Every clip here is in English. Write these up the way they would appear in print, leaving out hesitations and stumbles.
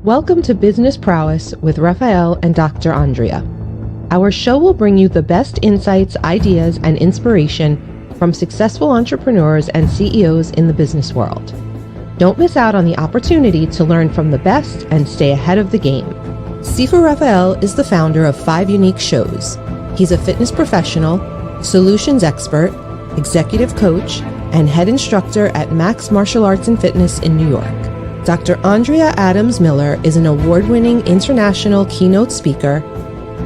Welcome to Business Prowess with Rafael and Dr. Andrea. Our show will bring you the best insights, ideas, and inspiration from successful entrepreneurs and CEOs in the business world. Don't miss out on the opportunity to learn from the best and stay ahead of the game. Sifu Rafael is the founder of 5 unique shows. He's a fitness professional, solutions expert, executive coach, and head instructor at Max Martial Arts and Fitness in New York. Dr. Andrea Adams-Miller is an award-winning international keynote speaker,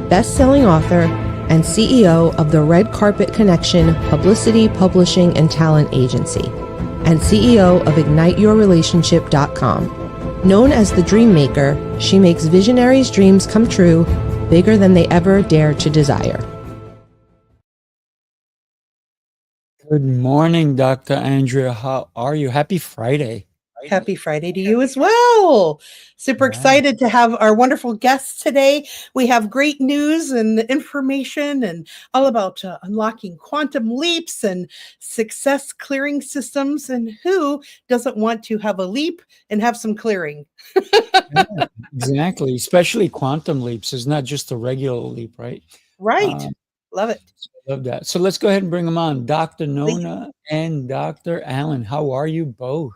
best-selling author, and CEO of the Red Carpet Connection Publicity, Publishing, and Talent Agency, and CEO of IgniteYourRelationship.com. Known as the Dream Maker, she makes visionaries' dreams come true, bigger than they ever dare to desire. Good morning, Dr. Andrea. How are you? Happy Friday. Happy Friday to you as well. Super excited to have our wonderful guests today. We have great news and information and all about unlocking quantum leaps and success clearing systems. And who doesn't want to have a leap and have some clearing? Yeah, exactly. Especially quantum leaps. It's not just a regular leap, right? Right. Love it. Love that. So let's go ahead and bring them on. Dr. Nona and Dr. Allen, how are you both?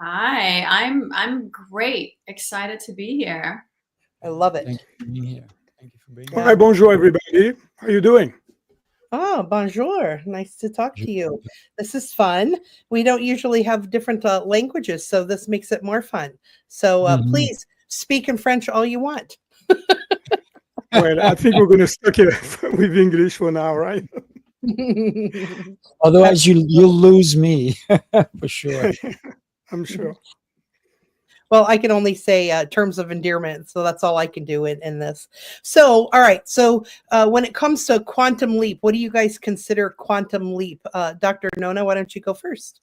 Hi, I'm great. Excited to be here. I love it. Thank you for being here. Thank you for being Hi, bonjour, everybody. How are you doing? Oh, bonjour. Nice to talk to you. This is fun. We don't usually have different languages, so this makes it more fun. So please speak in French all you want. Well, I think we're going to stick it with English for now, right? Otherwise, you'll lose me for sure. I'm sure. Well, I can only say terms of endearment, so that's all I can do in this. So, all right. So when it comes to quantum leap, what do you guys consider quantum leap? Dr. Nona, why don't you go first?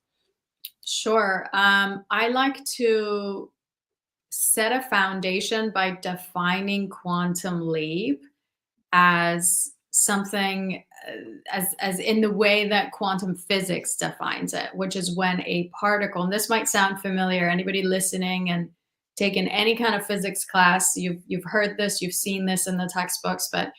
Sure. I like to set a foundation by defining quantum leap as something as in the way that quantum physics defines it, which is when a particle, and this might sound familiar, anybody listening and taken any kind of physics class, you've heard this, you've seen this in the textbooks, but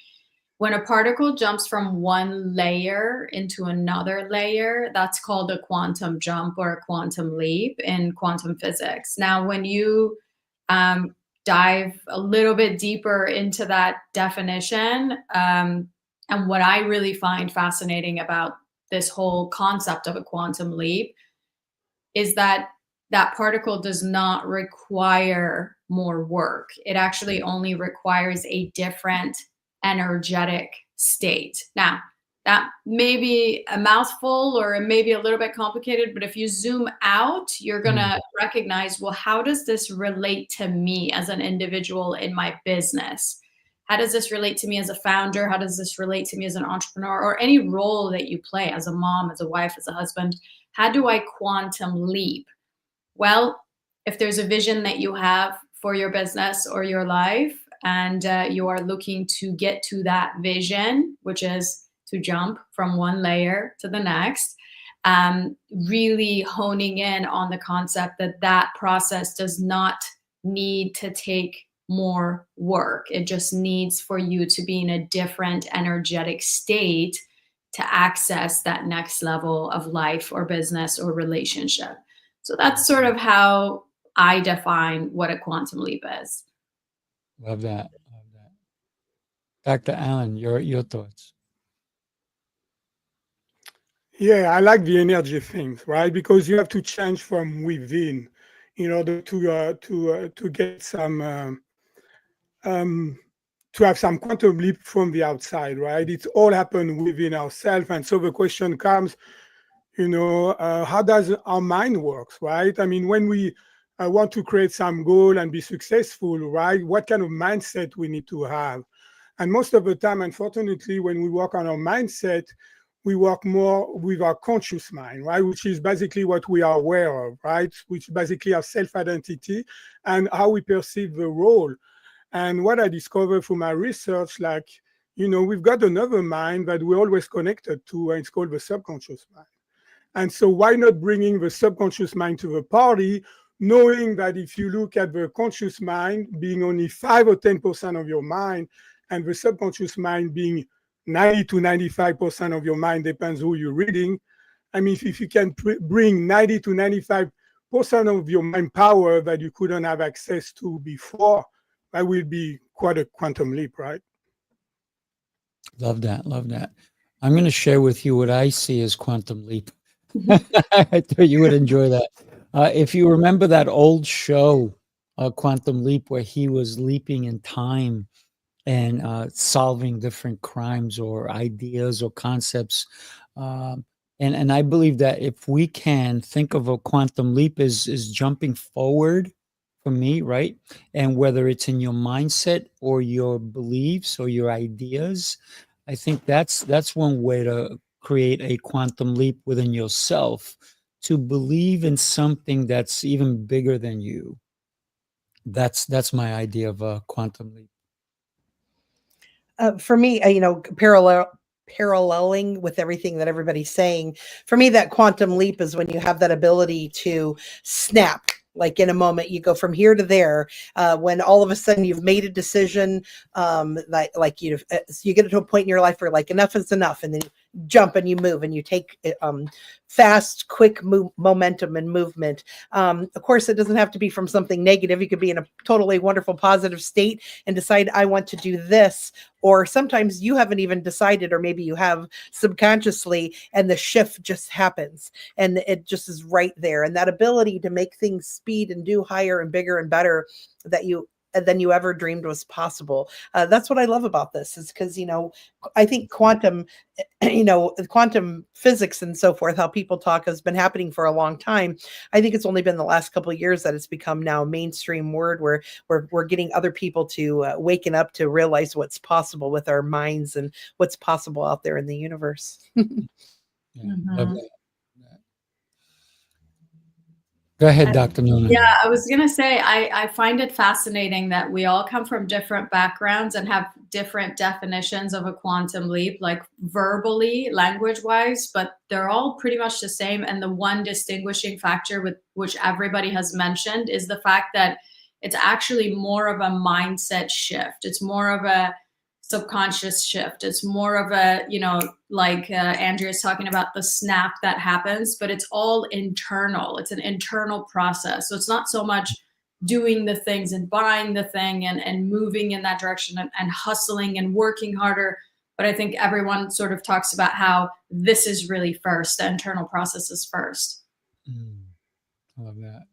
when a particle jumps from one layer into another layer, that's called a quantum jump or a quantum leap in quantum physics. Now, when you dive a little bit deeper into that definition, and what I really find fascinating about this whole concept of a quantum leap is that that particle does not require more work. It actually only requires a different energetic state. Now, that may be a mouthful or it may be a little bit complicated, but if you zoom out, you're going to recognize, well, how does this relate to me as an individual in my business? How does this relate to me as a founder? How does this relate to me as an entrepreneur or any role that you play as a mom, as a wife, as a husband? How do I quantum leap? Well, if there's a vision that you have for your business or your life and you are looking to get to that vision, which is to jump from one layer to the next, really honing in on the concept that that process does not need to take more work. It just needs for you to be in a different energetic state to access that next level of life or business or relationship. So that's sort of how I define what a quantum leap is. Love that. Love that. Dr. Allen, your thoughts. Yeah, I like the energy things, right? Because you have to change from within in order to get some to have some quantum leap from the outside, right? It's all happened within ourselves, and so the question comes, how does our mind works, right? I mean, when we want to create some goal and be successful, right? What kind of mindset we need to have? And most of the time, unfortunately, when we work on our mindset, we work more with our conscious mind, right? Which is basically what we are aware of, right? Which basically our self-identity and how we perceive the role. And what I discovered through my research, we've got another mind that we're always connected to, and it's called the subconscious mind. And so why not bringing the subconscious mind to the party knowing that if you look at the conscious mind being only 5 or 10% of your mind, and the subconscious mind being 90 to 95% of your mind, depends who you're reading. I mean, if you can bring 90 to 95% of your mind power that you couldn't have access to before, that will be quite a quantum leap, right? Love that. Love that. I'm going to share with you what I see as quantum leap. I thought you would enjoy that. If you remember that old show, Quantum Leap, where he was leaping in time and solving different crimes or ideas or concepts. And I believe that if we can think of a quantum leap is jumping forward for me, right? And whether it's in your mindset or your beliefs or your ideas, I think that's one way to create a quantum leap within yourself, to believe in something that's even bigger than you. That's my idea of a quantum leap. For me, paralleling with everything that everybody's saying, for me, that quantum leap is when you have that ability to snap. Like in a moment, you go from here to there. When all of a sudden you've made a decision, like you get to a point in your life where like enough is enough, and then you jump and you move and you take fast, quick momentum and movement. Of course, it doesn't have to be from something negative. You could be in a totally wonderful, positive state and decide, I want to do this. Or sometimes you haven't even decided, or maybe you have subconsciously, and the shift just happens and it just is right there. And that ability to make things speed and do higher and bigger and better than you ever dreamed was possible. That's what I love about this, is because, I think quantum physics and so forth, how people talk, has been happening for a long time. I think it's only been the last couple of years that it's become now a mainstream word where we're getting other people to waking up to realize what's possible with our minds and what's possible out there in the universe. Love that. Go ahead, Dr. Nona. Yeah, I was going to say, I find it fascinating that we all come from different backgrounds and have different definitions of a quantum leap, like verbally, language-wise, but they're all pretty much the same. And the one distinguishing factor with which everybody has mentioned is the fact that it's actually more of a mindset shift. It's more of a subconscious shift. It's more of a, like Andrea's talking about, the snap that happens, but it's all internal. It's an internal process. So it's not so much doing the things and buying the thing and moving in that direction and hustling and working harder. But I think everyone sort of talks about how this is really first, the internal process is first. I love that.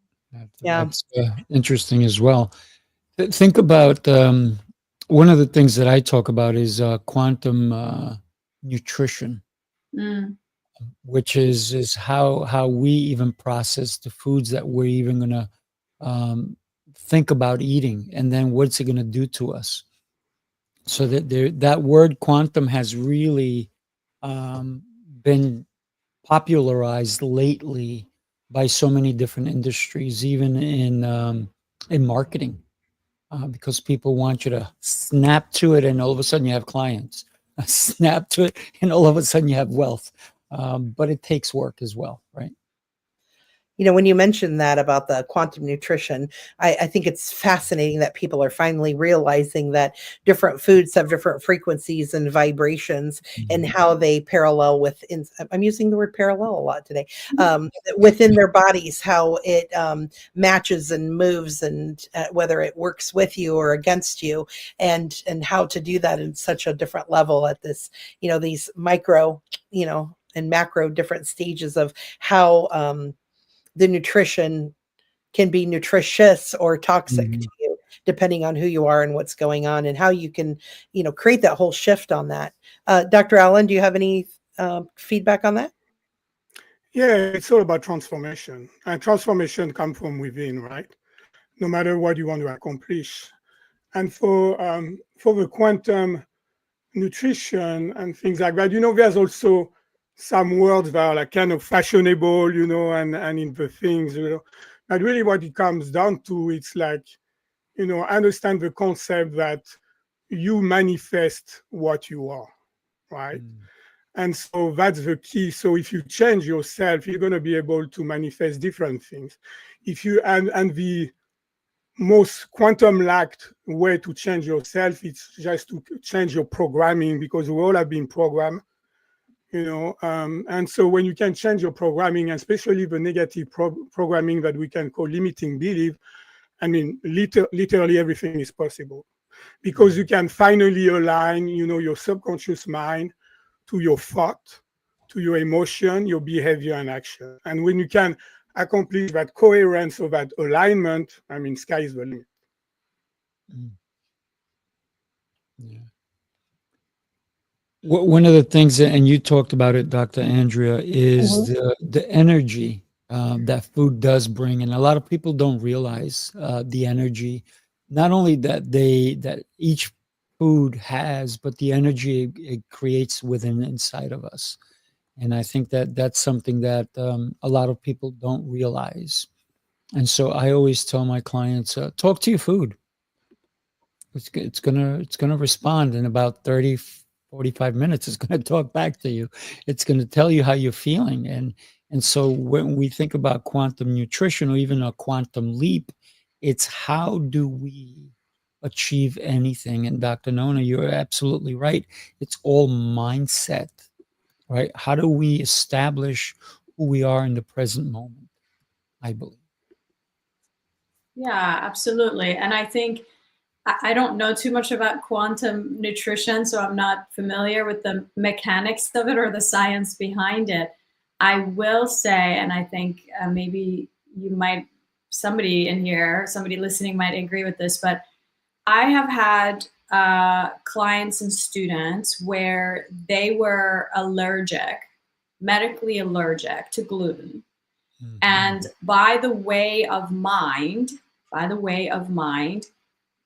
Yeah. That's interesting as well. Think about one of the things that I talk about is quantum nutrition, which is how we even process the foods that we're even going to think about eating, and then what's it going to do to us. So that word quantum has really been popularized lately by so many different industries, even in marketing. Because people want you to snap to it and all of a sudden you have clients. Snap to it and all of a sudden you have wealth. But it takes work as well, right? When you mentioned that about the quantum nutrition, I think it's fascinating that people are finally realizing that different foods have different frequencies and vibrations, and how they parallel I'm using the word parallel a lot today, within their bodies, how it matches and moves, and whether it works with you or against you, and how to do that in such a different level at this, these micro, and macro different stages of how the nutrition can be nutritious or toxic to you, depending on who you are and what's going on, and how you can, create that whole shift on that. Dr. Allen, do you have any feedback on that? Yeah, it's all about transformation, and transformation comes from within, right? No matter what you want to accomplish. And for the quantum nutrition and things like that, there's also some words that are like kind of fashionable, and in the things, but really what it comes down to, it's like, understand the concept that you manifest what you are, right? And so that's the key. So if you change yourself, you're going to be able to manifest different things. If you and the most quantum-like way to change yourself, it's just to change your programming, because we all have been programmed, and so when you can change your programming, and especially the negative programming that we can call limiting belief, I mean, literally everything is possible, because you can finally align, your subconscious mind to your thought, to your emotion, your behavior and action. And when you can accomplish that coherence or that alignment, I mean, sky is the limit. Yeah. One of the things, and you talked about it, Dr. Andrea, is the energy that food does bring, and a lot of people don't realize the energy, not only that each food has, but the energy it creates within inside of us. And I think that that's something that a lot of people don't realize. And so I always tell my clients, talk to your food. It's gonna respond in about 30, 45 minutes. It's going to talk back to you. It's going to tell you how you're feeling. And so when we think about quantum nutrition, or even a quantum leap, it's how do we achieve anything? And Dr. Nona, you're absolutely right. It's all mindset, right? How do we establish who we are in the present moment, I believe. Yeah, absolutely. And I think I don't know too much about quantum nutrition, so I'm not familiar with the mechanics of it or the science behind it. I will say, and I think maybe somebody in here, somebody listening might agree with this, but I have had clients and students where they were medically allergic to gluten. Mm-hmm. And by the way of mind,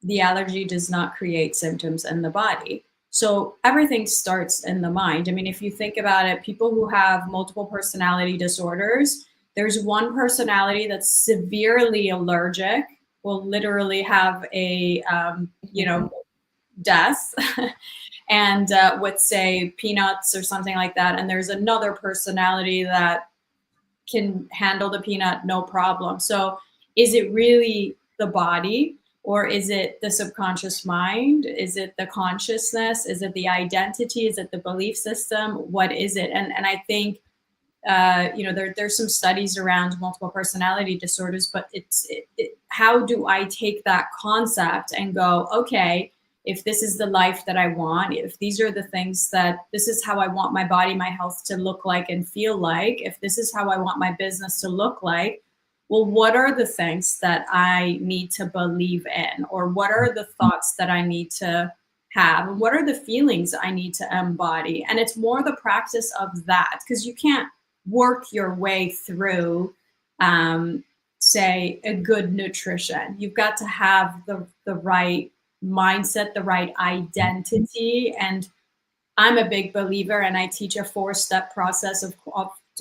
the allergy does not create symptoms in the body. So everything starts in the mind. I mean, if you think about it, people who have multiple personality disorders, there's one personality that's severely allergic, will literally have a, death and with say peanuts or something like that. And there's another personality that can handle the peanut, no problem. So is it really the body? Or is it the subconscious mind? Is it the consciousness? Is it the identity? Is it the belief system? What is it? And I think, there's some studies around multiple personality disorders, but how do I take that concept and go, okay, if this is the life that I want, if these are the things this is how I want my body, my health to look like and feel like, if this is how I want my business to look like, well, what are the things that I need to believe in? Or what are the thoughts that I need to have? What are the feelings I need to embody? And it's more the practice of that, because you can't work your way through, say, a good nutrition. You've got to have the right mindset, the right identity. And I'm a big believer, and I teach a 4-step process of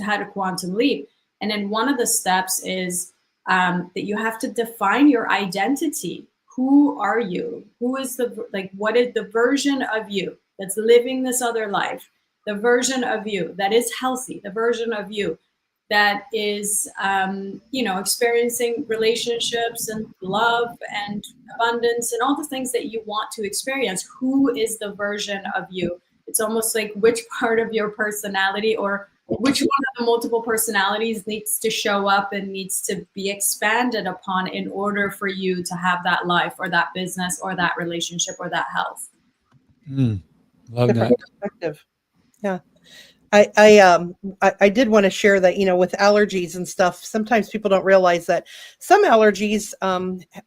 how to quantum leap. And then one of the steps is that you have to define your identity. Who are you? Who is what is the version of you that's living this other life? The version of you that is healthy, the version of you that is, experiencing relationships and love and abundance and all the things that you want to experience. Who is the version of you? It's almost like which part of your personality or which one of the multiple personalities needs to show up and needs to be expanded upon in order for you to have that life or that business or that relationship or that health. Love that perspective. Yeah. I did want to share that, with allergies and stuff, sometimes people don't realize that some allergies,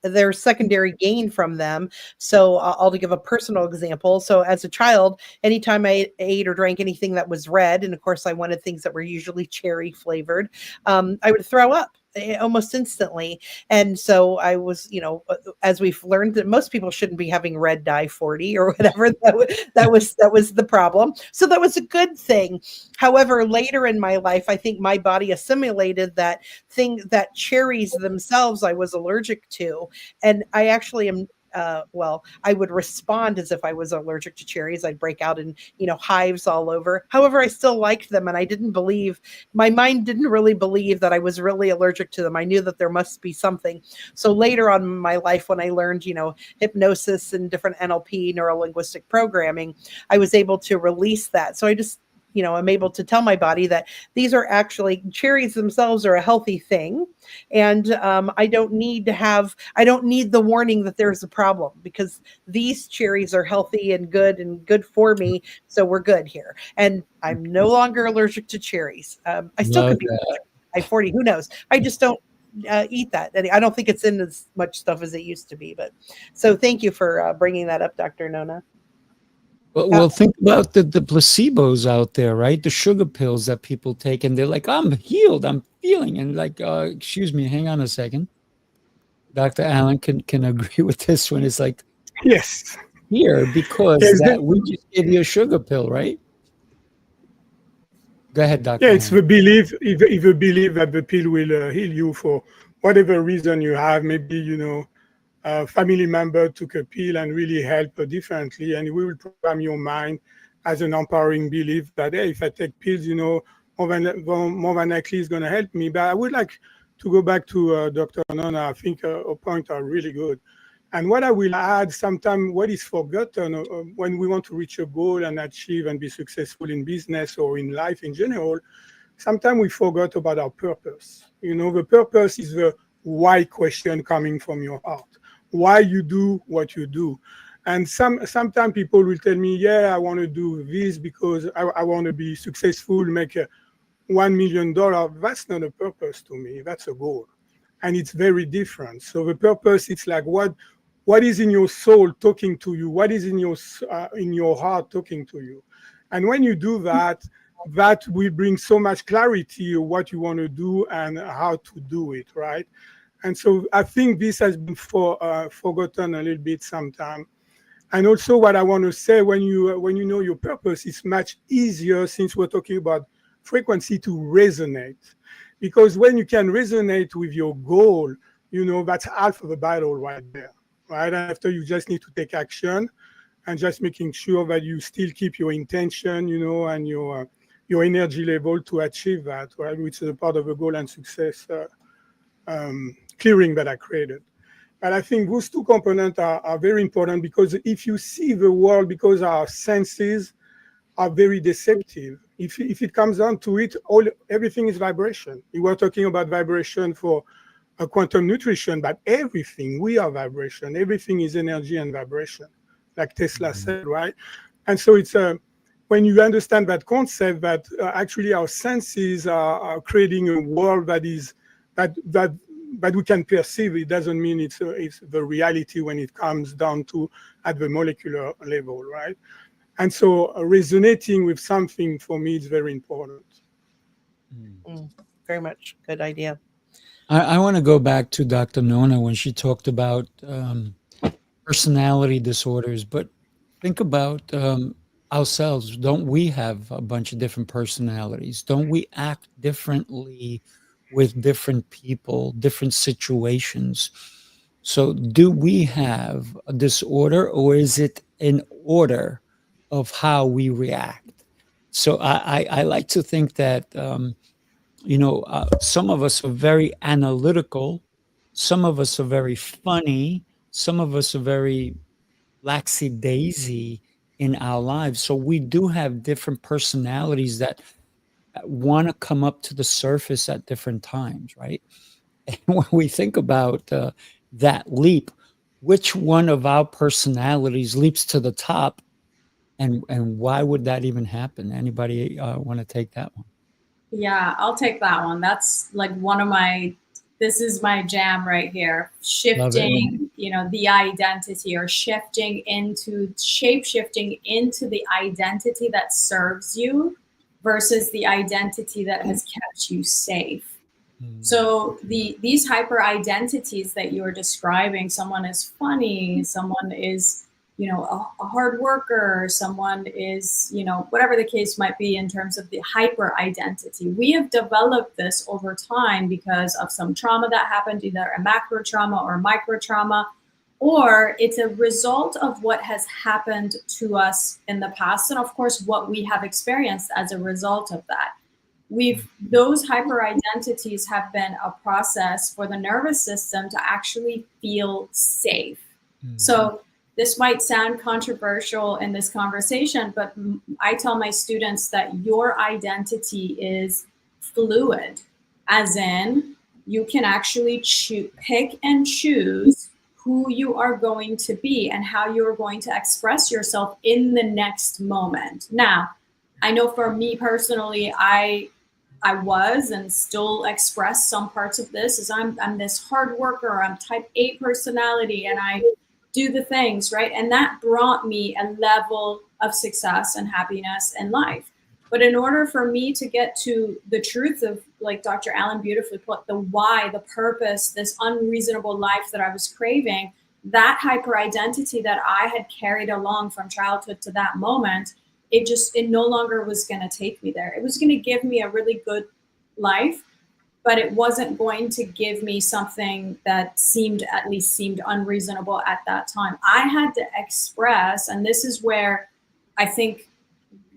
there's secondary gain from them. So I'll give a personal example. So as a child, anytime I ate or drank anything that was red, and of course I wanted things that were usually cherry flavored, I would throw up almost instantly. And so I was, as we've learned that most people shouldn't be having red dye 40 or whatever, that was the problem. So that was a good thing. However, later in my life, I think my body assimilated that cherries themselves I was allergic to. And I actually am well, I would respond as if I was allergic to cherries. I'd break out in, hives all over. However, I still liked them, and I didn't believe, my mind didn't really believe that I was really allergic to them. I knew that there must be something. So later on in my life, when I learned, hypnosis and different NLP, neuro-linguistic programming, I was able to release that. So I just, I'm able to tell my body that these are actually, cherries themselves are a healthy thing. And I don't need the warning that there's a problem, because these cherries are healthy and good for me. So we're good here. And I'm no longer allergic to cherries. I still Love could be allergic by 40, who knows? I just don't eat that. And I don't think it's in as much stuff as it used to be. But so thank you for bringing that up, Dr. Nona. Well, think about the placebos out there, right? The sugar pills that people take, and they're like, I'm healed, I'm feeling. And like, excuse me, hang on a second. Dr. Allen can agree with this one. It's like, Yes. here, because Yes, that we just gave you a sugar pill, right? Go ahead, Dr. Yeah, it's Allen. the belief, if you believe that the pill will heal you for whatever reason you have. Maybe, a family member took a pill and really helped differently, and we will program your mind as an empowering belief that, hey, if I take pills, more than likely it's going to help me. But I would like to go back to Dr. Nona. I think her points are really good. And what I will add, sometimes what is forgotten when we want to reach a goal and achieve and be successful in business or in life in general, sometimes we forgot about our purpose. The purpose is the why question coming from your heart. Why you do what you do. And sometimes people will tell me, yeah, I want to do this because I want to be successful, make $1 million. That's not a purpose to me. That's a goal. And it's very different. So the purpose, it's like what is in your soul talking to you? What is in your heart talking to you? And when you do that, that will bring so much clarity of what you want to do and how to do it, right? And so I think this has been forgotten a little bit sometimes. And also what I want to say, when you know your purpose, it's much easier, since we're talking about frequency, to resonate. Because when you can resonate with your goal, that's half of the battle right there, right? After, you just need to take action and just making sure that you still keep your intention, and your energy level to achieve that, right? Which is a part of the goal and success clearing that I created. And I think those two components are very important, because if you see the world, because our senses are very deceptive, if it comes down to it, everything is vibration. We were talking about vibration for quantum nutrition, but everything, we are vibration. Everything is energy and vibration, like Tesla said, right? And so it's when you understand that concept, that actually our senses are creating a world that is that we can perceive. It doesn't mean it's the reality when it comes down to at the molecular level, right? And so resonating with something, for me, is very important. Very much. Good idea. I want to go back to Dr. Nona when she talked about personality disorders, but think about ourselves. Don't we have a bunch of different personalities? Don't we act differently with different people, different situations? So do we have a disorder, or is it an order of how we react? So I like to think that, some of us are very analytical. Some of us are very funny. Some of us are very laxy-daisy in our lives. So we do have different personalities that want to come up to the surface at different times, right? And when we think about that leap, which one of our personalities leaps to the top, and why would that even happen? Anybody want to take that one? Yeah, I'll take that one. That's like this is my jam right here. Shifting, the identity, or shape-shifting into the identity that serves you versus the identity that has kept you safe. So these hyper identities that you are describing, someone is funny, someone is, a hard worker, someone is, whatever the case might be in terms of the hyper identity. We have developed this over time because of some trauma that happened, either a macro trauma or micro trauma, or it's a result of what has happened to us in the past, and of course what we have experienced as a result of that. Those hyper identities have been a process for the nervous system to actually feel safe. So this might sound controversial in this conversation, but I tell my students that your identity is fluid, as in you can actually pick and choose who you are going to be and how you are going to express yourself in the next moment. Now, I know for me personally, I was and still express some parts of this as I'm this hard worker, I'm type A personality, and I do the things, right? And that brought me a level of success and happiness in life. But in order for me to get to the truth of, like Dr. Allen beautifully put, the why, the purpose, this unreasonable life that I was craving, that hyper identity that I had carried along from childhood to that moment, it no longer was going to take me there. It was going to give me a really good life, but it wasn't going to give me something that seemed unreasonable at that time. I had to express, and this is where I think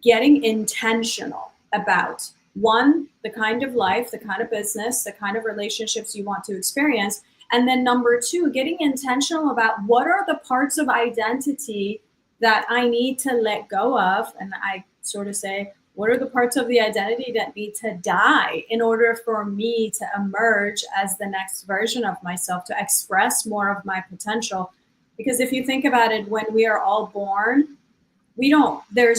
getting intentional about, one, the kind of life, the kind of business, the kind of relationships you want to experience. And then number two, getting intentional about what are the parts of identity that I need to let go of. And I sort of say, what are the parts of the identity that need to die in order for me to emerge as the next version of myself, to express more of my potential? Because if you think about it, when we are all born, there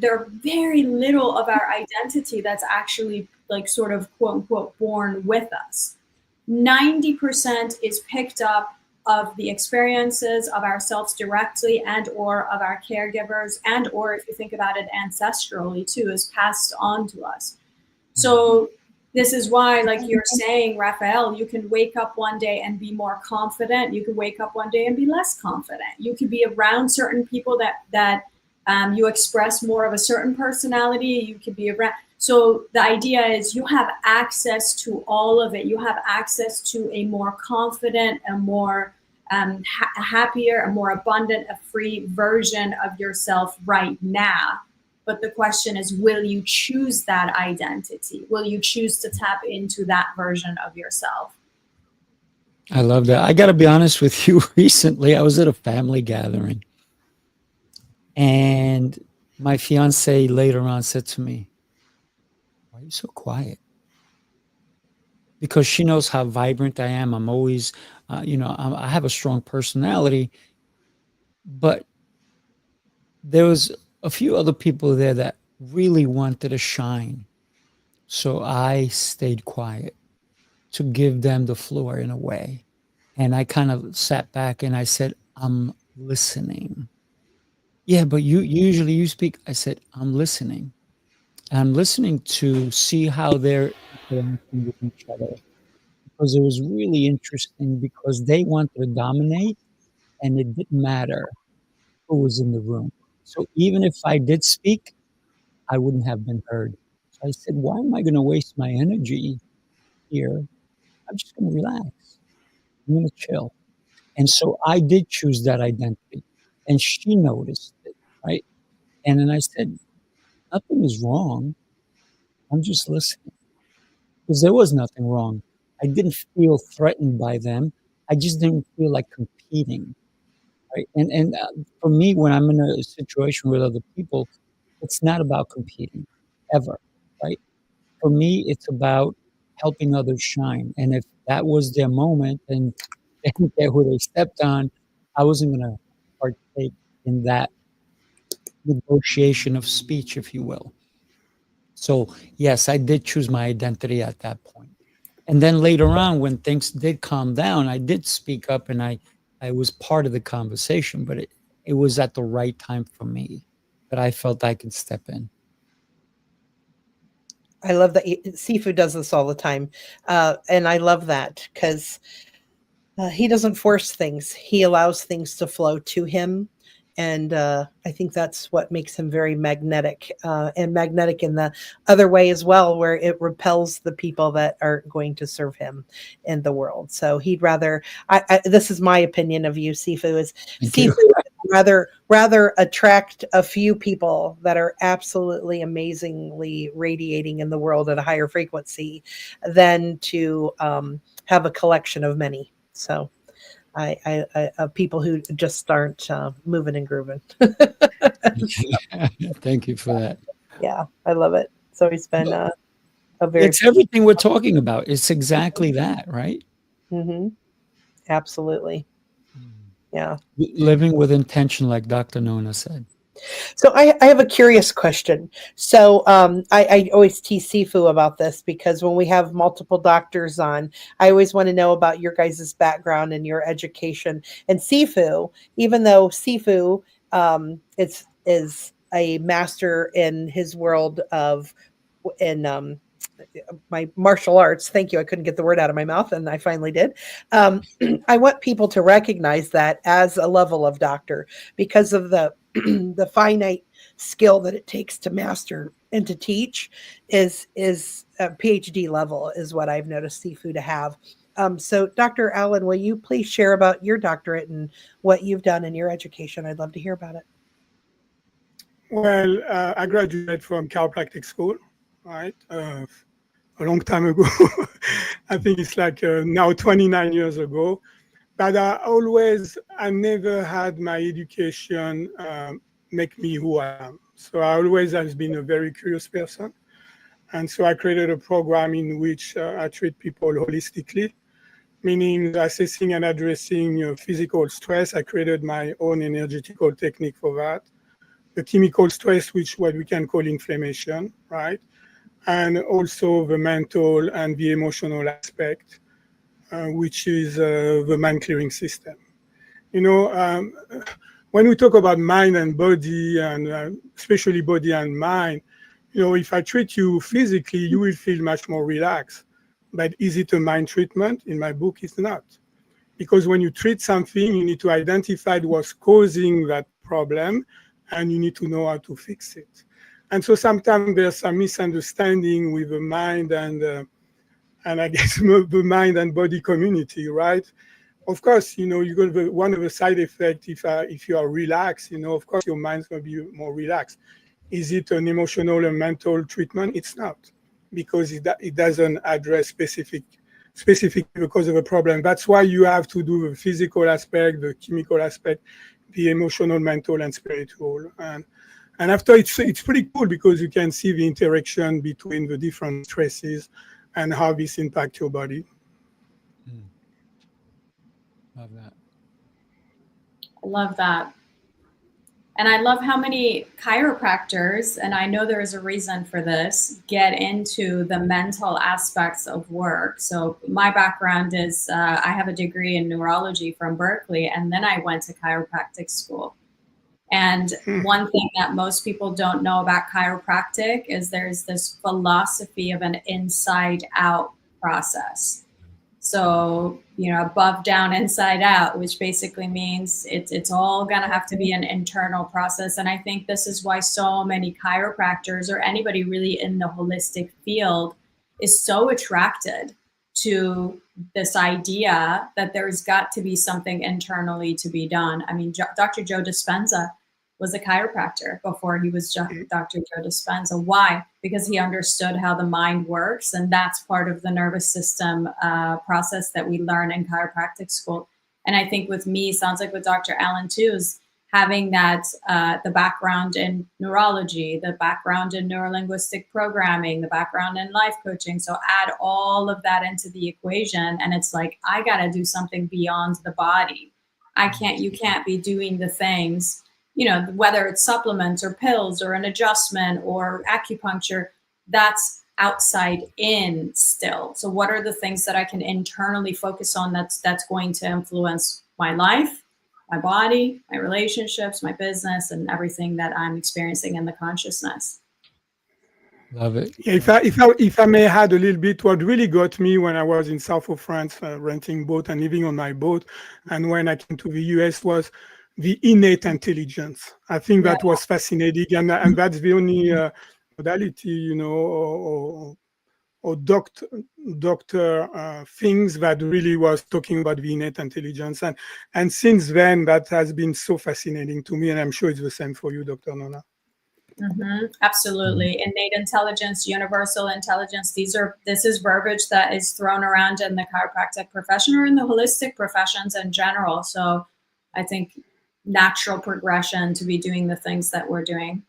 are very little of our identity that's actually like sort of quote unquote born with us. 90% is picked up of the experiences of ourselves directly and or of our caregivers, and or if you think about it ancestrally too, is passed on to us. So this is why, like you're saying, Rafael, you can wake up one day and be more confident. You could wake up one day and be less confident. You could be around certain people that you express more of a certain personality. You could be around. So the idea is you have access to all of it. You have access to a more confident, a more happier, a more abundant, a free version of yourself right now. But the question is, will you choose that identity? Will you choose to tap into that version of yourself? I love that. I got to be honest with you. Recently, I was at a family gathering, and my fiance later on said to me, "Why are you so quiet?" Because she knows how vibrant I am. I'm always, I have a strong personality, but there was a few other people there that really wanted to shine. So I stayed quiet to give them the floor in a way. And I kind of sat back and I said, I'm listening. Yeah, but usually you speak. I said, I'm listening. I'm listening to see how they're interacting with each other. Because it was really interesting because they wanted to dominate and it didn't matter who was in the room. So even if I did speak, I wouldn't have been heard. So I said, why am I going to waste my energy here? I'm just going to relax. I'm going to chill. And so I did choose that identity. And she noticed it, right? And then I said, nothing is wrong. I'm just listening. Because there was nothing wrong. I didn't feel threatened by them. I just didn't feel like competing, right? And for me, when I'm in a situation with other people, it's not about competing, ever, right? For me, it's about helping others shine. And if that was their moment and they didn't care who they stepped on, I wasn't going to partake in that negotiation of speech, if you will. So, yes, I did choose my identity at that point. And then later on, when things did calm down, I did speak up and I was part of the conversation, but it was at the right time for me that I felt I could step in. I love that Sifu does this all the time. And I love that because he doesn't force things. He allows things to flow to him. I think that's what makes him very magnetic, and magnetic in the other way as well, where it repels the people that aren't going to serve him in the world. So he'd rather, this is my opinion of you, Sifu, is Sifu rather attract a few people that are absolutely amazingly radiating in the world at a higher frequency than to have a collection of many. So people who just aren't moving and grooving. Thank you for that. Yeah, I love it. So he's been a very. It's everything we're talking about. It's exactly that, right? Mm-hmm. Absolutely. Yeah. Living with intention, like Dr. Nona said. So I have a curious question. So I always tease Sifu about this, because when we have multiple doctors on, I always want to know about your guys' background and your education. And Sifu, even though Sifu is a master in his world of my martial arts. Thank you. I couldn't get the word out of my mouth, and I finally did. I want people to recognize that as a level of doctor, because of the the finite skill that it takes to master and to teach is a PhD level, is what I've noticed Sifu to have. So Dr. Allen, will you please share about your doctorate and what you've done in your education? I'd love to hear about it. Well, I graduated from chiropractic school, right? A long time ago. I think it's like now 29 years ago. But I never had my education make me who I am. So I always have been a very curious person. And so I created a program in which I treat people holistically, meaning assessing and addressing physical stress. I created my own energetical technique for that. The chemical stress, which what we can call inflammation, right? And also the mental and the emotional aspect, which is the mind clearing system. When we talk about mind and body, and especially body and mind, if I treat you physically, you will feel much more relaxed. But is it a mind treatment? In my book, it's not. Because when you treat something, you need to identify what's causing that problem, and you need to know how to fix it. And so sometimes there's some misunderstanding with the mind and I guess the mind and body community, right? Of course, you're going to one of the side effects if you are relaxed, of course your mind's going to be more relaxed. Is it an emotional and mental treatment? It's not, because it doesn't address specific because of a problem. That's why you have to do the physical aspect, the chemical aspect, the emotional, mental, and spiritual. And after it's pretty cool, because you can see the interaction between the different stresses and how this impacts your body. Love that. I love that. And I love how many chiropractors, and I know there is a reason for this, get into the mental aspects of work. So my background is I have a degree in neurology from Berkeley, and then I went to chiropractic school. And one thing that most people don't know about chiropractic is there's this philosophy of an inside out process. So, above, down, inside out, which basically means it's all going to have to be an internal process. And I think this is why so many chiropractors, or anybody really in the holistic field, is so attracted to this idea that there's got to be something internally to be done. I mean, Dr. Joe Dispenza was a chiropractor before he was Dr. Joe Dispenza. Why? Because he understood how the mind works, and that's part of the nervous system process that we learn in chiropractic school. And I think with me, sounds like with Dr. Allen too, is having that the background in neurology, the background in neurolinguistic programming, the background in life coaching. So add all of that into the equation, and it's like, I got to do something beyond the body. You can't be doing the things, whether it's supplements or pills or an adjustment or acupuncture, that's outside in still. So what are the things that I can internally focus on that's going to influence my life, my body, my relationships, my business, and everything that I'm experiencing in the consciousness? Love it. If I may add a little bit, what really got me when I was in south of France renting boat and living on my boat, and when I came to the US, was the innate intelligence. I think that was fascinating, and that's the only modality, you know, or doctor things that really was talking about the innate intelligence. And since then, that has been so fascinating to me, and I'm sure it's the same for you, Dr. Nona. Absolutely. Innate intelligence, universal intelligence. This is verbiage that is thrown around in the chiropractic profession or in the holistic professions in general. So I think natural progression to be doing the things that we're doing.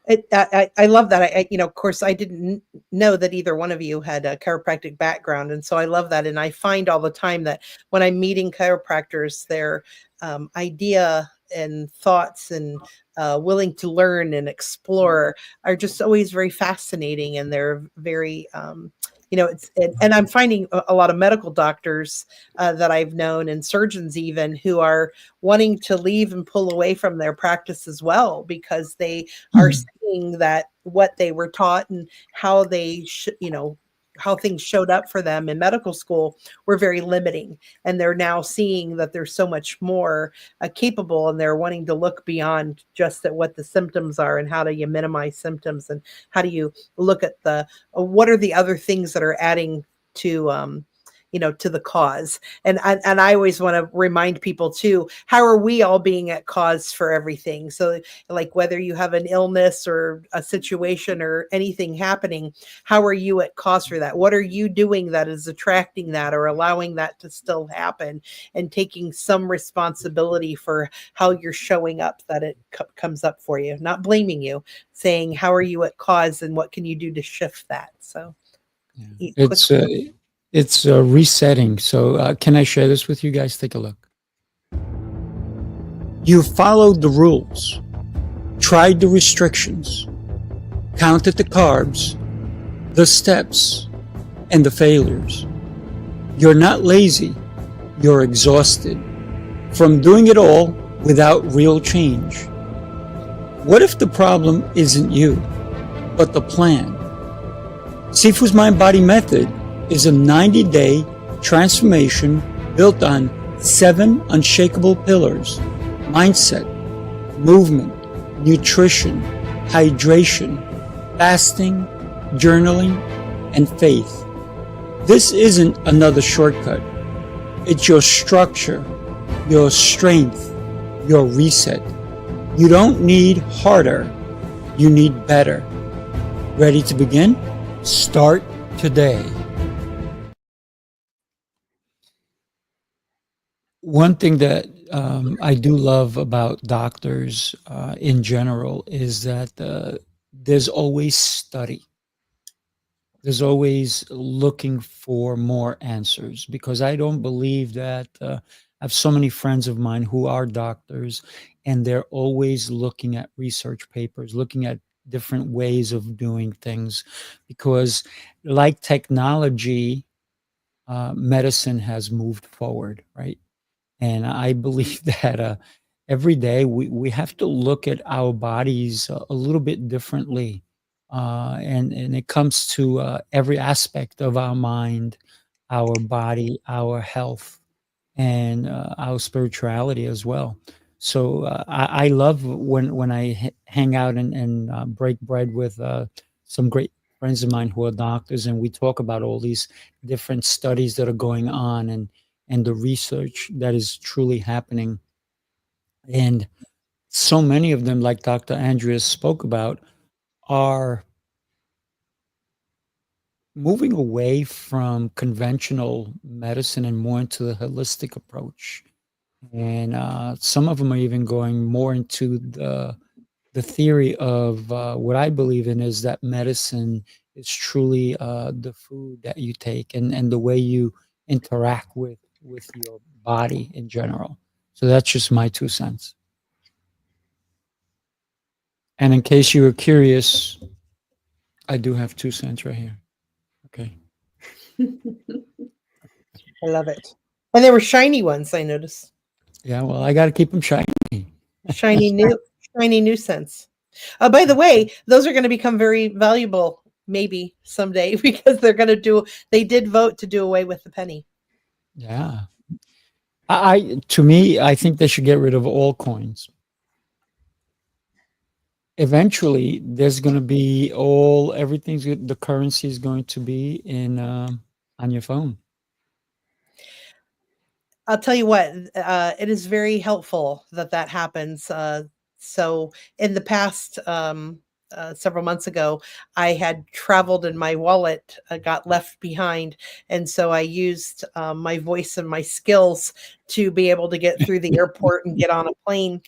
I love that. I, you know, of course, I didn't know that either one of you had a chiropractic background. And so I love that. And I find all the time that when I'm meeting chiropractors, their idea and thoughts and willing to learn and explore are just always very fascinating. And they're very, you know, and I'm finding a lot of medical doctors that I've known and surgeons even who are wanting to leave and pull away from their practice as well, because they are seeing that what they were taught and how they you know, how things showed up for them in medical school were very limiting. And they're now seeing that there's so much more capable, and they're wanting to look beyond just at what the symptoms are and how do you minimize symptoms and how do you look at the, what are the other things that are adding to, you know, to the cause. And I always want to remind people too, how are we all being at cause for everything? So like whether you have an illness or a situation or anything happening, how are you at cause for that? What are you doing that is attracting that or allowing that to still happen, and taking some responsibility for how you're showing up that it comes up for you, not blaming you, saying, how are you at cause and what can you do to shift that? So it's resetting. So can I share this with you guys? Take a look. You followed the rules, tried the restrictions, counted the carbs, the steps, and the failures. You're not lazy. You're exhausted from doing it all without real change. What if the problem isn't you, but the plan? Sifu's Mind-Body Method is a 90-day transformation built on 7 unshakable pillars: mindset, movement, nutrition, hydration, fasting, journaling, and faith. This isn't another shortcut. It's your structure, your strength, your reset. You don't need harder. You need better. Ready to begin? Start today. One thing that I do love about doctors in general is that there's always study. There's always looking for more answers, because I don't believe that I have so many friends of mine who are doctors, and they're always looking at research papers, looking at different ways of doing things, because like technology, medicine has moved forward, right? And I believe that every day we have to look at our bodies a little bit differently. And it comes to every aspect of our mind, our body, our health, and our spirituality as well. So I love when I hang out and break bread with some great friends of mine who are doctors, and we talk about all these different studies that are going on, and the research that is truly happening. And so many of them, like Dr. Andrea spoke about, are moving away from conventional medicine and more into the holistic approach. And some of them are even going more into the theory of what I believe in is that medicine is truly the food that you take and the way you interact with your body in general. So that's just my 2 cents. And in case you were curious, I do have 2 cents right here. Okay. I love it. And they were shiny ones, I noticed. Yeah, well, I got to keep them shiny. Shiny new cents. By the way, those are going to become very valuable maybe someday, because they did vote to do away with the penny. Yeah. To me, I think they should get rid of all coins. Eventually, there's going to be the currency is going to be in on your phone. I'll tell you what, it is very helpful that happens. So in the past, several months ago, I had traveled and my wallet got left behind. And so I used my voice and my skills to be able to get through the airport and get on a plane.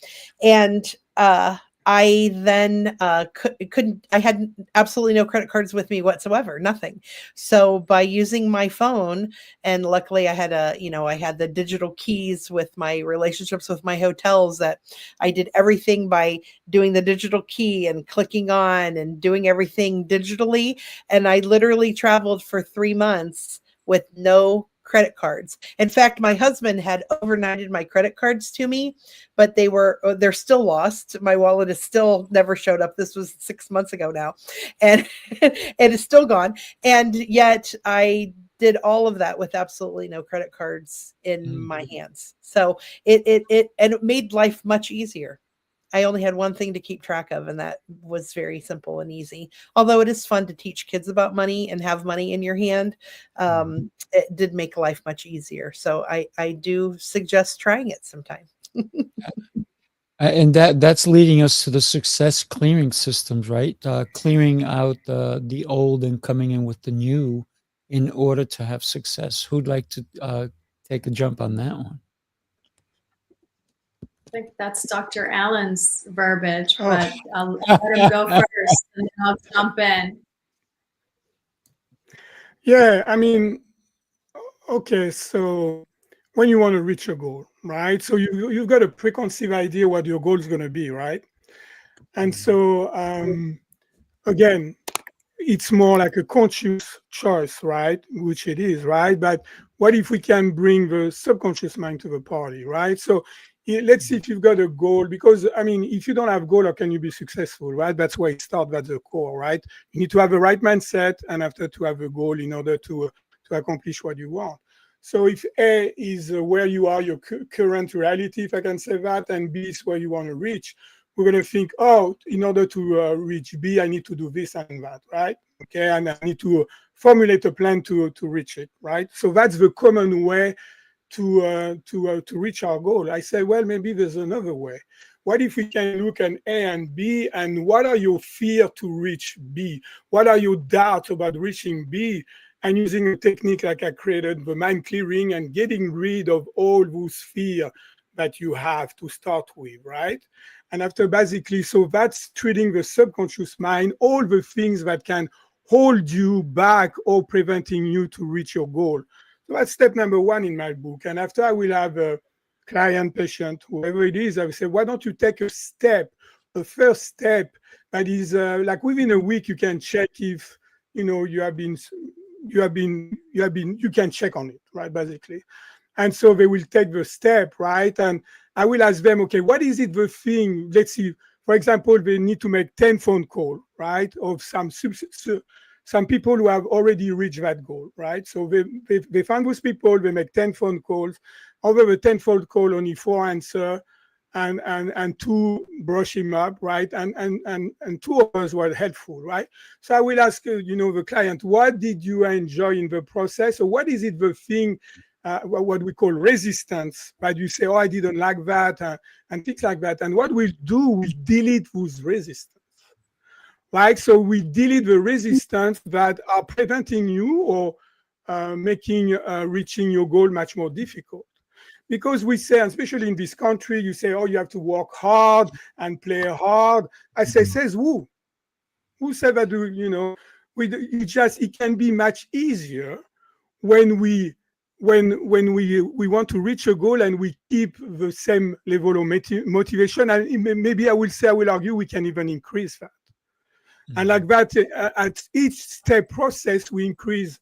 And I then couldn't, I had absolutely no credit cards with me whatsoever, nothing. So by using my phone, and luckily I had I had the digital keys with my relationships with my hotels, that I did everything by doing the digital key and clicking on and doing everything digitally. And I literally traveled for 3 months with no credit cards. In fact, my husband had overnighted my credit cards to me, but they're still lost. My wallet is still never showed up. This was 6 months ago now, and it is still gone. And yet I did all of that with absolutely no credit cards in my hands. So it made life much easier. I only had one thing to keep track of, and that was very simple and easy. Although it is fun to teach kids about money and have money in your hand, it did make life much easier. So I do suggest trying it sometime. And that's leading us to the success clearing systems, right? Clearing out the old and coming in with the new in order to have success. Who'd like to take a jump on that one? I think that's Dr. Allen's verbiage, but I'll let him go first and then I'll jump in. Yeah, I mean, okay, so when you want to reach a goal, right? So you've got a preconceived idea what your goal is going to be, right? And so again, it's more like a conscious choice, right? Which it is, right? But what if we can bring the subconscious mind to the party, right? So let's see if you've got a goal, because I mean, if you don't have a goal, how can you be successful, right? That's why it starts at the core, right? You need to have the right mindset, and after to have a goal in order to accomplish what you want. So if A is where you are, your current reality, if I can say that, and B is where you want to reach, we're going to think, oh, in order to reach B, I need to do this and that, right? Okay, and I need to formulate a plan to reach it, right? So that's the common way to reach our goal. I say, well, maybe there's another way. What if we can look at A and B, and what are your fear to reach B? What are your doubts about reaching B? And using a technique like I created, the mind clearing, and getting rid of all those fear that you have to start with, right? And after basically, so that's treating the subconscious mind, all the things that can hold you back or preventing you to reach your goal. So that's step number one in my book. And after I will have a client, patient, whoever it is, I will say, why don't you take a first step that is like within a week, you can check if, you can check on it, right, basically. And so they will take the step, right? And I will ask them, okay, what is it the thing? Let's see, for example, they need to make 10 phone calls, right? Of some people who have already reached that goal, right? So they find those people, they make 10 phone calls. Over the 10 phone call, only 4 answer, and 2 brush him up, right? And 2 others were helpful, right? So I will ask, the client, what did you enjoy in the process? Or what is it the thing, what we call resistance, right? You say, oh, I didn't like that, and things like that. And what we'll do, we'll delete those resistance. Right, so we delete the resistance that are preventing you or making reaching your goal much more difficult. Because we say, especially in this country, you say, oh, you have to work hard and play hard. I say, says who? Who said that? It can be much easier when we want to reach a goal and we keep the same level of motivation. And maybe I will argue we can even increase that. And like that, at each step process, we increase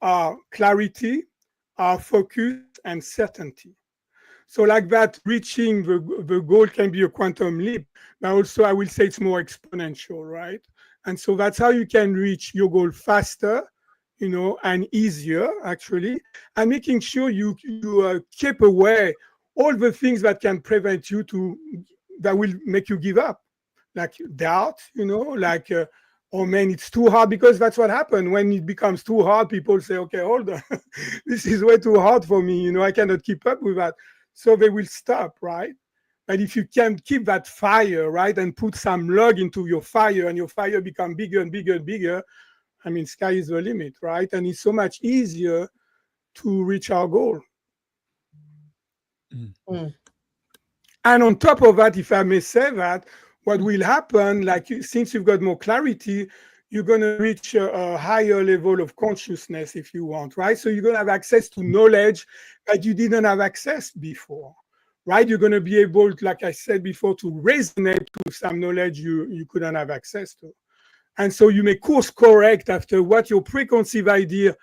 our clarity, our focus, and certainty. So like that, reaching the goal can be a quantum leap, but also I will say it's more exponential, right? And so that's how you can reach your goal faster, and easier actually, and making sure you keep away all the things that can prevent you that will make you give up, like doubt, like, oh man, it's too hard, because that's what happened. When it becomes too hard, people say, okay, hold on, this is way too hard for me, I cannot keep up with that. So they will stop, right? But if you can keep that fire, right, and put some log into your fire, and your fire become bigger and bigger and bigger, I mean, sky is the limit, right? And it's so much easier to reach our goal. Mm. And on top of that, if I may say that, what will happen, like, since you've got more clarity, you're going to reach a higher level of consciousness, if you want, right? So you're going to have access to knowledge that you didn't have access before, right? You're going to be able, like I said before, to resonate with some knowledge you couldn't have access to. And so you may course correct after what your preconceived idea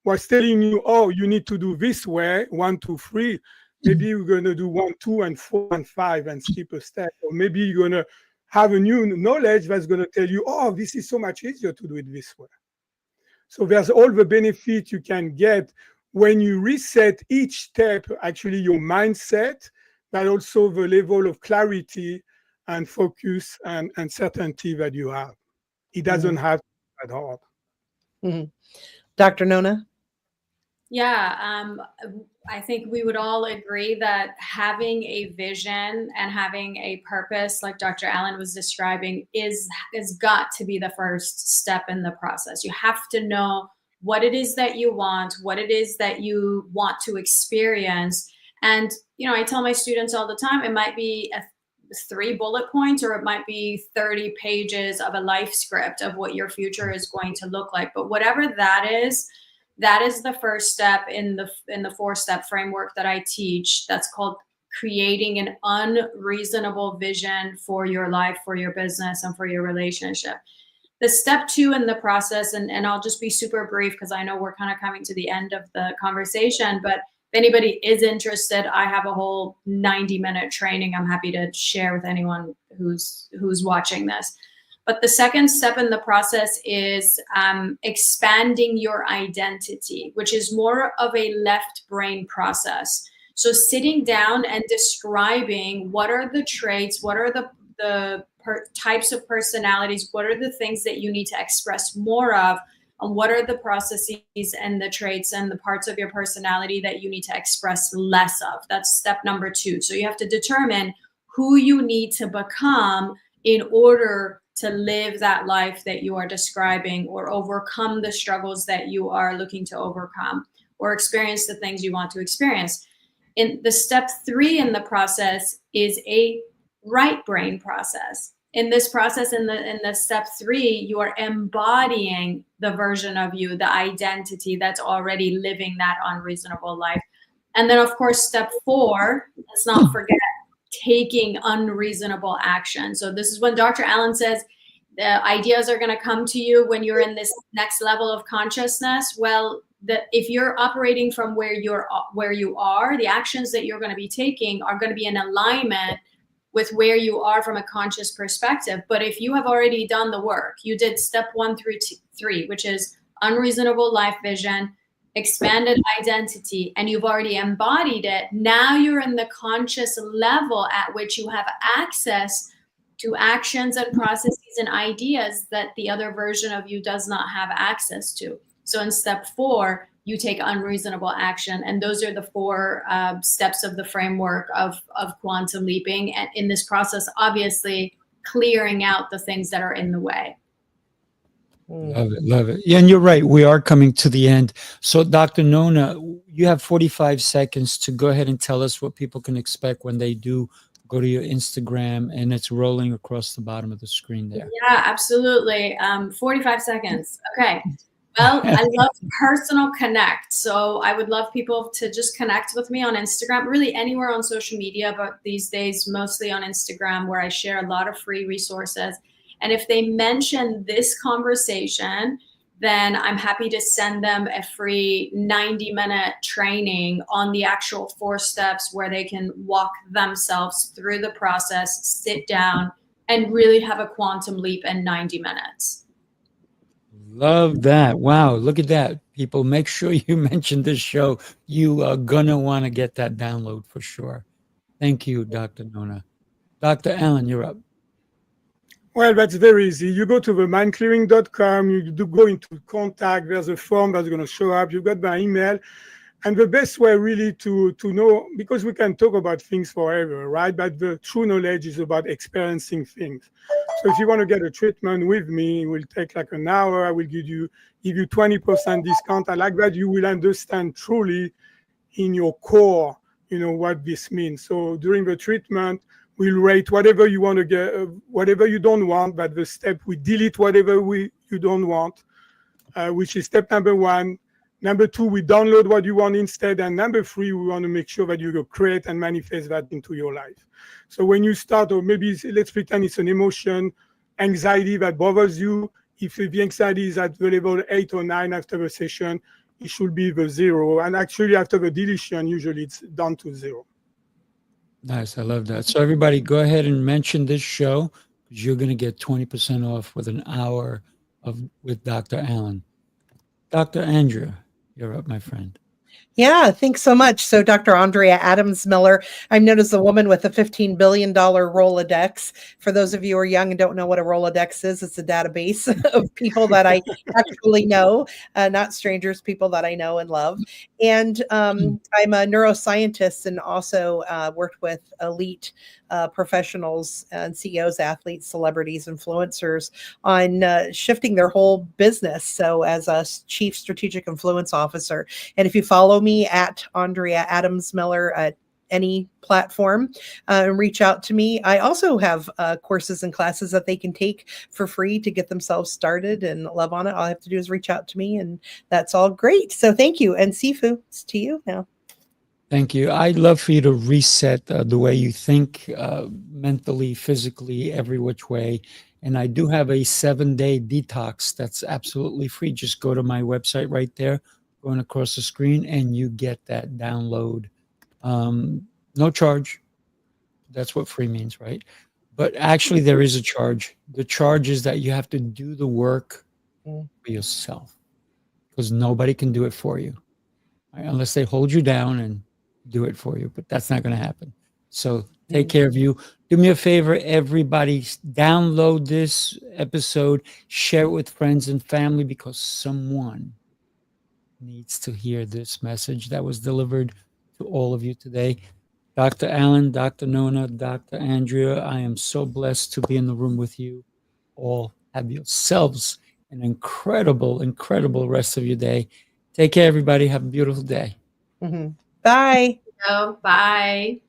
was telling you, oh, you need to do this way, 1, 2, 3. Maybe you're going to do 1, 2, and 4, and 5 and skip a step. Or maybe you're going to have a new knowledge that's going to tell you, oh, this is so much easier to do it this way. So there's all the benefit you can get when you reset each step, actually your mindset, but also the level of clarity and focus and certainty that you have. It doesn't have to be that hard. Mm-hmm. Dr. Nona? Yeah, I think we would all agree that having a vision and having a purpose, like Dr. Allen was describing, is got to be the first step in the process. You have to know what it is that you want, what it is that you want to experience. And, I tell my students all the time, it might be 3 bullet points, or it might be 30 pages of a life script of what your future is going to look like. But whatever that is the first step in the 4-step framework that I teach. That's called creating an unreasonable vision for your life, for your business, and for your relationship. The step 2 in the process, and I'll just be super brief because I know we're kind of coming to the end of the conversation, but if anybody is interested, I have a whole 90-minute training I'm happy to share with anyone who's watching this. But the second step in the process is expanding your identity, which is more of a left brain process. So sitting down and describing what are the traits, what are the types of personalities, what are the things that you need to express more of, and what are the processes and the traits and the parts of your personality that you need to express less of. That's step number 2. So you have to determine who you need to become in order to live that life that you are describing, or overcome the struggles that you are looking to overcome, or experience the things you want to experience. In the step 3 in the process is a right brain process. In this process, in the step 3, you are embodying the version of you, the identity that's already living that unreasonable life. And then, of course, step 4, let's not forget, taking unreasonable action. So this is when Dr. Allen says the ideas are going to come to you when you're in this next level of consciousness. Well, if you're operating from where you are, the actions that you're going to be taking are going to be in alignment with where you are from a conscious perspective. But if you have already done the work, you did step 1 through 3, which is unreasonable life vision, expanded identity, and you've already embodied it, now you're in the conscious level at which you have access to actions and processes and ideas that the other version of you does not have access to. So in step 4, you take unreasonable action. And those are the 4 steps of the framework of quantum leaping. And in this process, obviously, clearing out the things that are in the way. Love it, love it. Yeah, and you're right. We are coming to the end. So, Dr. Nona, you have 45 seconds to go ahead and tell us what people can expect when they do go to your Instagram, and it's rolling across the bottom of the screen there. Yeah, absolutely. 45 seconds. Okay. Well, I love personal connect. So I would love people to just connect with me on Instagram, really anywhere on social media, but these days, mostly on Instagram, where I share a lot of free resources. And if they mention this conversation, then I'm happy to send them a free 90-minute training on the actual 4 steps where they can walk themselves through the process, sit down, and really have a quantum leap in 90 minutes. Love that. Wow. Look at that. people, make sure you mention this show. You are going to want to get that download for sure. Thank you, Dr. Nona. Dr. Allen, you're up. Well, that's very easy. You go to the mindclearing.com, you do go into contact, there's a form that's going to show up. You've got my email. And the best way really to know, because we can talk about things forever, right? But the true knowledge is about experiencing things. So if you want to get a treatment with me, it will take like an hour. I will give you 20% discount. I like that you will understand truly in your core, what this means. So during the treatment, we'll rate whatever you want to get, whatever you don't want, but the step we delete whatever you don't want, which is step number 1. Number 2, we download what you want instead. And number 3, we want to make sure that you go create and manifest that into your life. So when you start, or maybe let's pretend it's an emotion, anxiety that bothers you. If the anxiety is at the level 8 or 9 after the session, it should be the 0. And actually after the deletion, usually it's down to 0. Nice. I love that. So everybody go ahead and mention this show because you're going to get 20% off with an hour with Dr. Allen. Dr. Andrea, you're up, my friend. Yeah, thanks so much. So Dr. Andrea Adams-Miller, I'm known as the woman with a $15 billion Rolodex. For those of you who are young and don't know what a Rolodex is, it's a database of people that I actually know, not strangers, people that I know and love. And I'm a neuroscientist and also worked with elite professionals and CEOs, athletes, celebrities, influencers on shifting their whole business. So as a chief strategic influence officer, and if you follow me at Andrea Adams-Miller at any platform, reach out to me. I also have courses and classes that they can take for free to get themselves started and love on it. All I have to do is reach out to me, and that's all great. So thank you. And Sifu, it's to you now. Thank you. I'd love for you to reset the way you think mentally, physically, every which way. And I do have a 7-day detox that's absolutely free. Just go to my website right there, going across the screen, and you get that download. No charge. That's what free means, right? But actually, there is a charge. The charge is that you have to do the work for yourself because nobody can do it for you, right? Unless they hold you down and do it for you, but that's not going to happen. So take care of you. Do me a favor, everybody, download this episode, share it with friends and family because someone needs to hear this message that was delivered to all of you today. Dr. Allen, Dr. Nona, Dr. Andrea, I am so blessed to be in the room with you all. Have yourselves an incredible, incredible rest of your day. Take care, everybody. Have a beautiful day. Bye. Bye.